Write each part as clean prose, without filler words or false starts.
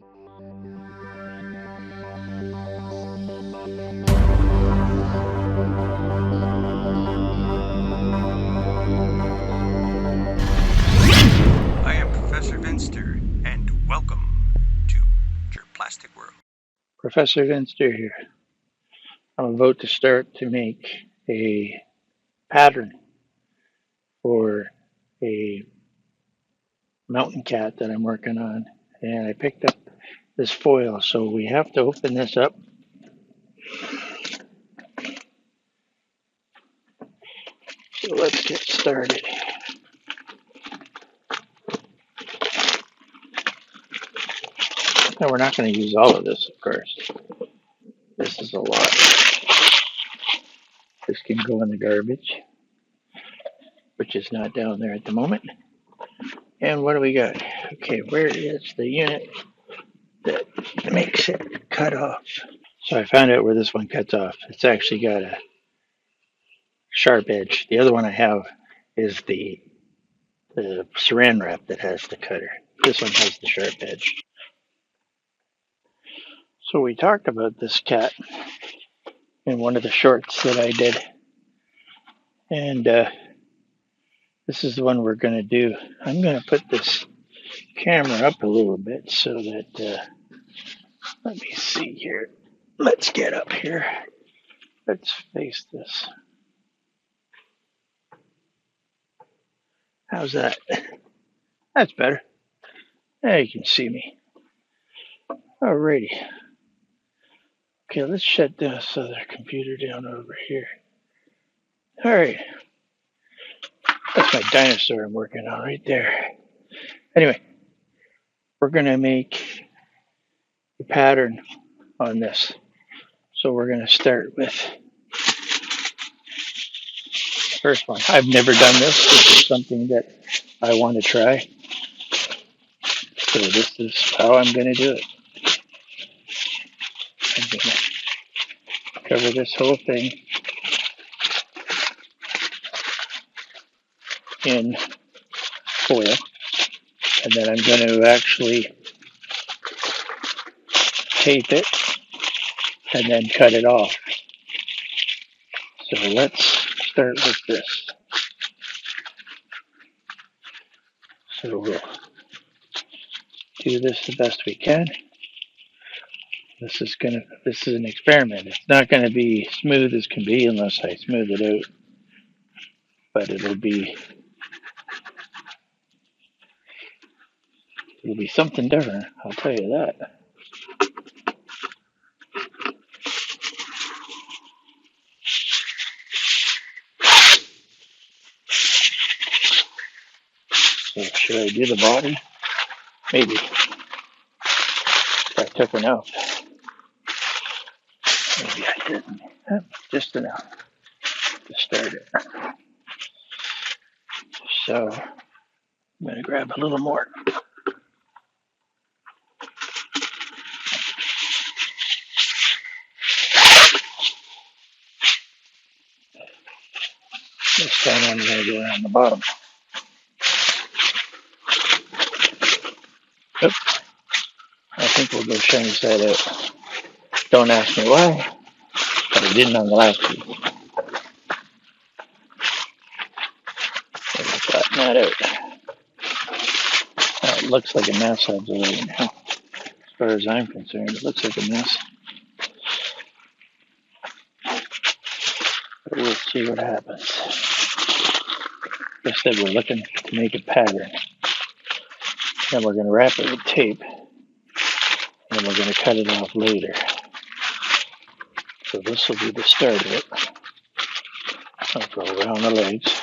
I am Professor Vinster, and welcome to Jurplastic World. Professor Vinster here. I'm about to start to make a pattern for a mountain cat that I'm working on, and I picked up this foil, so we have to open this up. So let's get started. Now we're not going to use all of this, of course. This is a lot. This can go in the garbage, which is not down there at the moment. And what do we got? Okay, where is the unit that makes it cut off? So I found out where this one cuts off. It's actually got a sharp edge. The other one I have is the saran wrap that has the cutter. This one has the sharp edge. So we talked about this cat in one of the shorts that I did. And this is the one we're going to do. I'm going to put this camera up a little bit so that, let me see here. Let's get up here. Let's face this. How's that? That's better. Now you can see me. Alrighty. Okay, let's shut this other computer down over here. Alright. That's my dinosaur I'm working on right there. Anyway, we're going to make a pattern on this. So we're going to start with the first one. I've never done this. This is something that I want to try. So this is how I'm going to do it. I'm going to cover this whole thing in foil. And then I'm going to actually tape it and then cut it off. So let's start with this. So we'll do this the best we can. This is an experiment. It's not gonna be smooth as can be unless I smooth it out. But it'll be something different, I'll tell you that. So should I do the body? Maybe. I took enough. Maybe I didn't. Just enough to start it. So I'm going to grab a little more. This time I'm going to go around the bottom. Oop. I think we'll go shiny side out. Don't ask me why, but I didn't on the last piece. Let's flatten that out. It looks like a mess as of right now. As far as I'm concerned, it looks like a mess. But we'll see what happens. Like I said, we're looking to make a pattern. Then we're going to wrap it with tape. And we're going to cut it off later. So this will be the start of it. I'll go around the legs.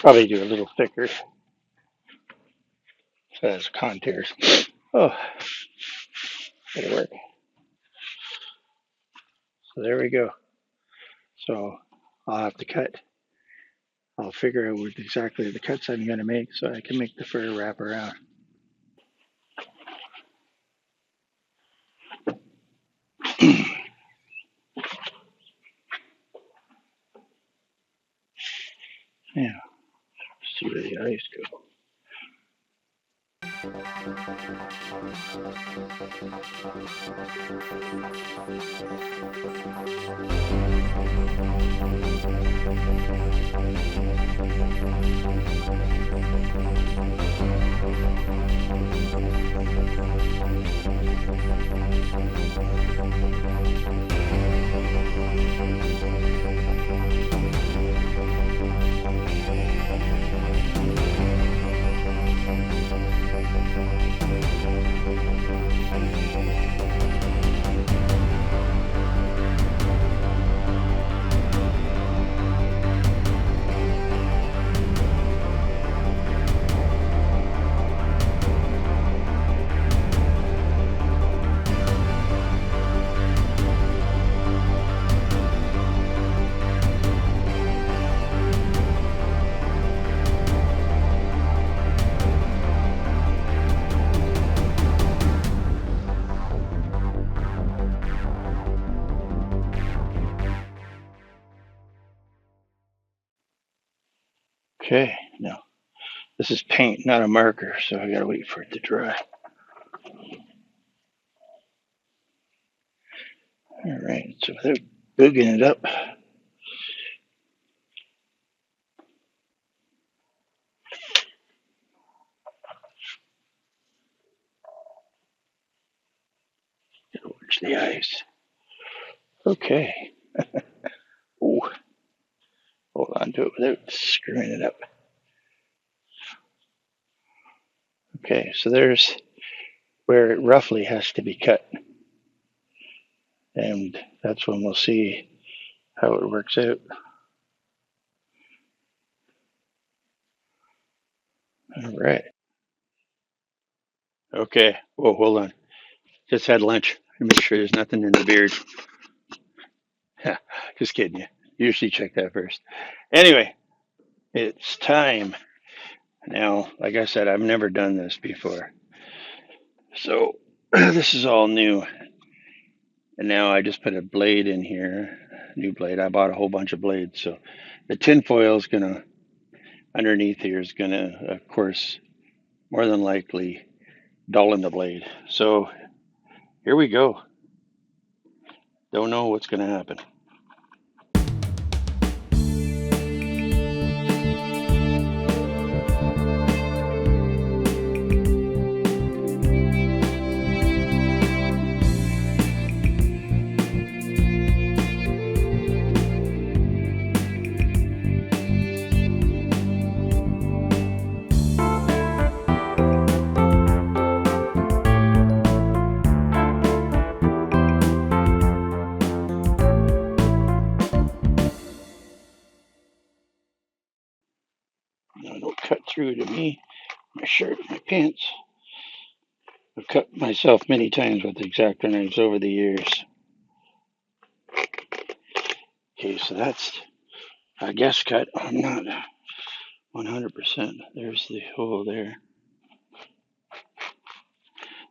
Probably do a little thicker so it has contours. Oh, it'll work. So there we go. So I'll have to cut. I'll figure out what exactly the cuts I'm going to make so I can make the fur wrap around. Yeah, see where the eyes go. Okay, now this is paint, not a marker, so I gotta wait for it to dry. All right, so without booging it up, gotta watch the eyes. Okay. Ooh, hold on to it without screwing it up. Okay, so there's where it roughly has to be cut. And that's when we'll see how it works out. All right. Okay. Whoa, hold on. Just had lunch. Make sure there's nothing in the beard. Just kidding you. Usually check that first. Anyway, it's time. Now, like I said, I've never done this before. So this is all new. And now I just put a blade in here, new blade. I bought a whole bunch of blades. So the tin foil is going to, underneath here is going to, of course, more than likely dull in the blade. So here we go. Don't know what's going to happen. No, don't cut through to me, my shirt, my pants. I've cut myself many times with X-Acto knives over the years. Okay, so that's, I guess, cut. I'm not 100%. There's the hole there.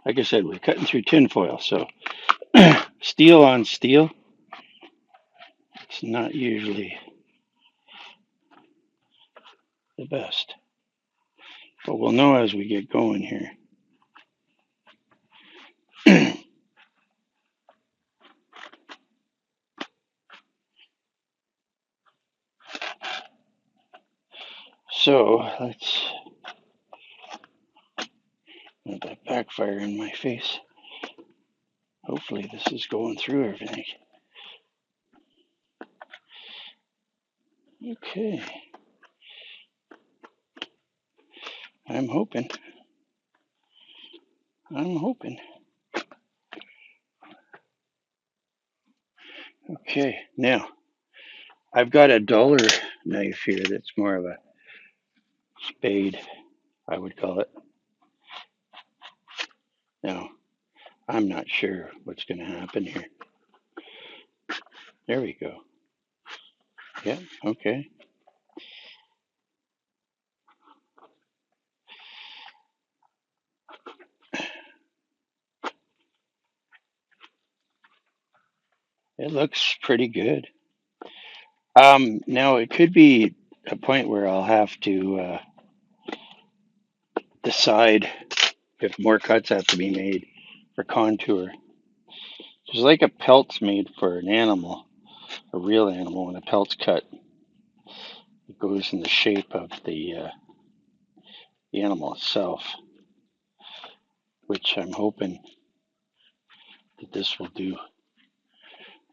Like I said, we're cutting through tin foil, so steel on steel, it's not usually the best. But we'll know as we get going here. So let's let that backfire in my face. Hopefully this is going through everything. Okay. I'm hoping. Okay, now I've got a duller knife here that's more of a spade, I would call it. Now, I'm not sure what's going to happen here. There we go. Yeah, okay. It looks pretty good. Now it could be a point where I'll have to decide if more cuts have to be made for contour. Just like a pelt's made for an animal, a real animal, when a pelt's cut, it goes in the shape of the animal itself, which I'm hoping that this will do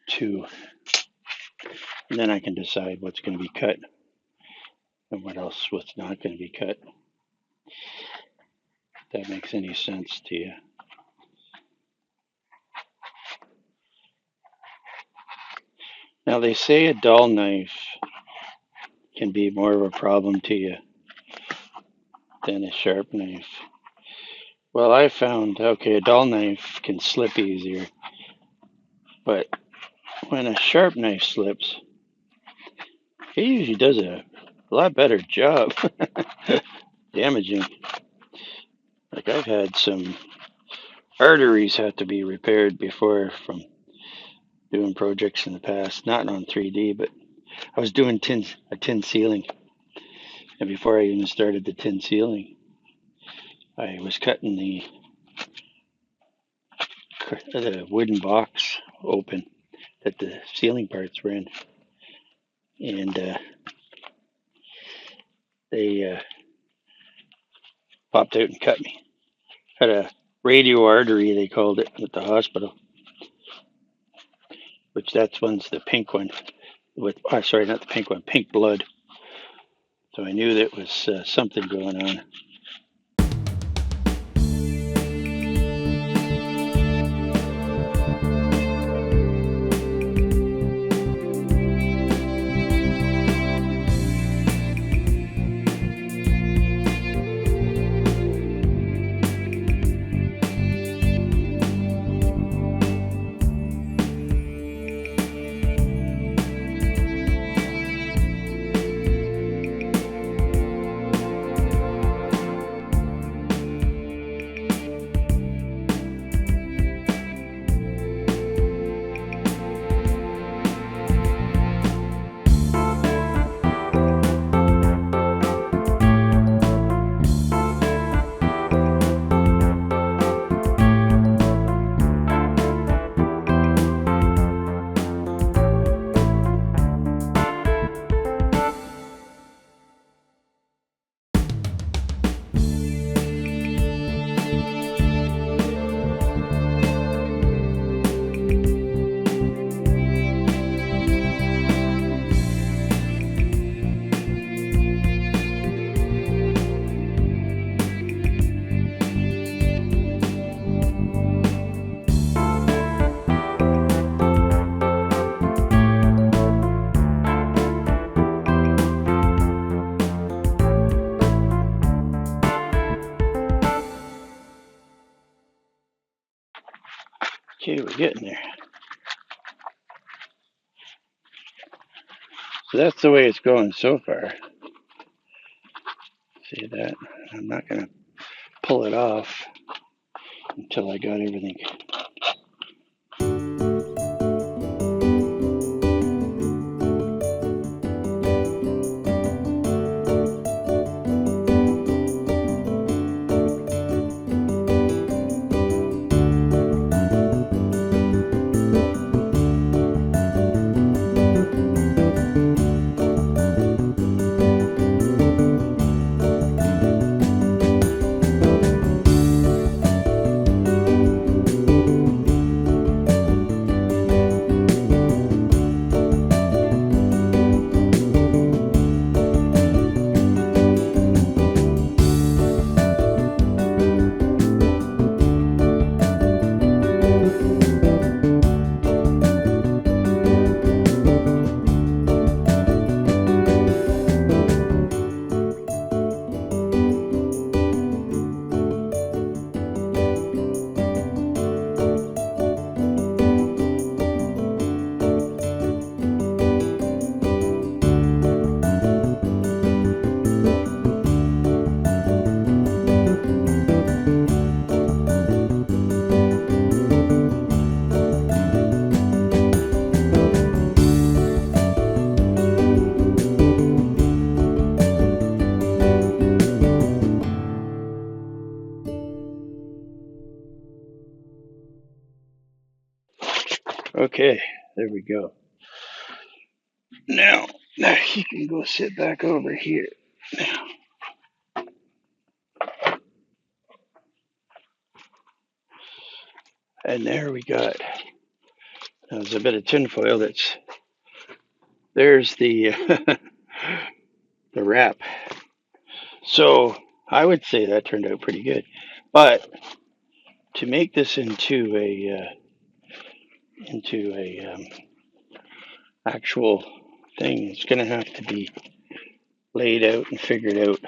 too. And then I can decide what's going to be cut and what's not going to be cut. If that makes any sense to you. Now they say a dull knife can be more of a problem to you than a sharp knife. Well, I found, okay, a dull knife can slip easier, but when a sharp knife slips, it usually does a lot better job damaging. Like I've had some arteries have to be repaired before from doing projects in the past, not on 3D, but I was doing a tin ceiling. And before I even started the tin ceiling, I was cutting the wooden box open that the ceiling parts were in. And they popped out and cut me. Had a radio artery, they called it, at the hospital. Which one's the pink one. Sorry, not the pink one, pink blood. So I knew that was something going on. Okay, we're getting there. So that's the way it's going so far. See that? I'm not going to pull it off until I got everything. Okay, there we go. Now he can go sit back over here. And there we got. There's a bit of tinfoil. There's the the wrap. So I would say that turned out pretty good. But to make this into a actual thing, it's going to have to be laid out and figured out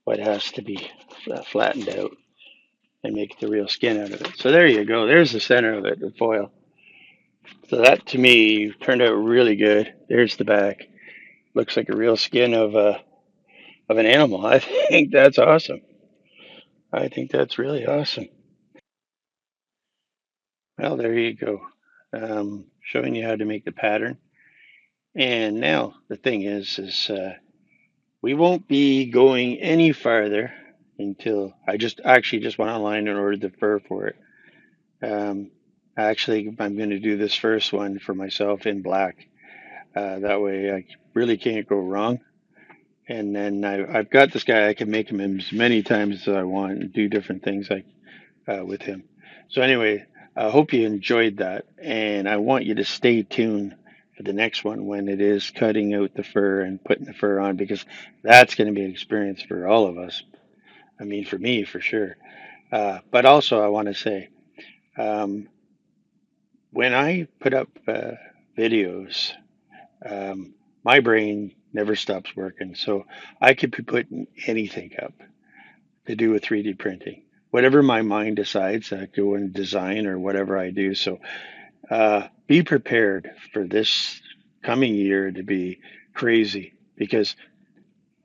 what has to be flattened out and make the real skin out of it. So there you go. There's the center of it, the foil. So that to me turned out really good. There's the back. Looks like a real skin of an animal. I think that's awesome. I think that's really awesome. Well, there you go. Showing you how to make the pattern. And now the thing is we won't be going any farther until I just actually just went online and ordered the fur for it. Um, Actually, I'm going to do this first one for myself in black. That way, I really can't go wrong. And then I've got this guy. I can make him as many times as I want and do different things like with him. So anyway, I hope you enjoyed that, and I want you to stay tuned for the next one when it is cutting out the fur and putting the fur on, because that's going to be an experience for all of us. I mean, for me, for sure. But also, I want to say, um, when I put up videos, um, my brain never stops working. So I could be putting anything up to do with 3D printing. Whatever my mind decides, I go and design or whatever I do. So be prepared for this coming year to be crazy, because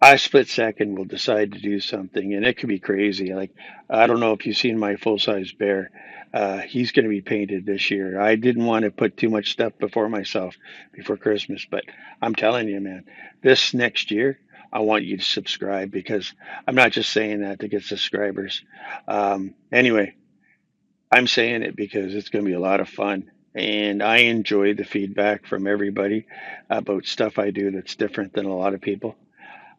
I split second will decide to do something and it could be crazy. Like, I don't know if you've seen my full size bear. He's going to be painted this year. I didn't want to put too much stuff before myself before Christmas, but I'm telling you, man, this next year, I want you to subscribe, because I'm not just saying that to get subscribers. Anyway, I'm saying it because it's going to be a lot of fun. And I enjoy the feedback from everybody about stuff I do that's different than a lot of people.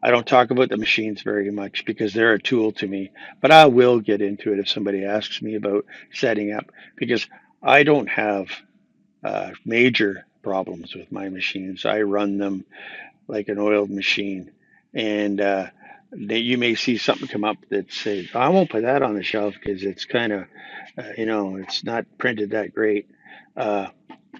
I don't talk about the machines very much because they're a tool to me, but I will get into it if somebody asks me about setting up, because I don't have major problems with my machines. I run them like an oiled machine, and you may see something come up that says, "I won't put that on the shelf because it's kind of, it's not printed that great." Uh,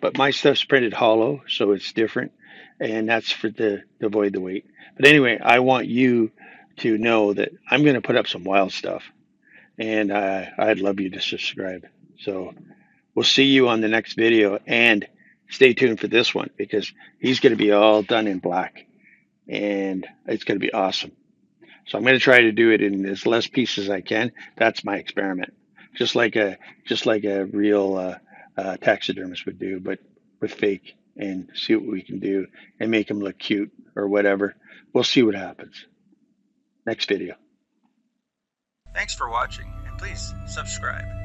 but my stuff's printed hollow, so it's different, and that's for to avoid the weight. But anyway, I want you to know that I'm going to put up some wild stuff, and I'd love you to subscribe. So we'll see you on the next video, and stay tuned for this one because he's going to be all done in black, and it's going to be awesome. So I'm going to try to do it in as less pieces as I can. That's my experiment, just like a real taxidermist would do, but with fake, and see what we can do and make them look cute or whatever. We'll see what happens. Next video. Thanks for watching, and please subscribe.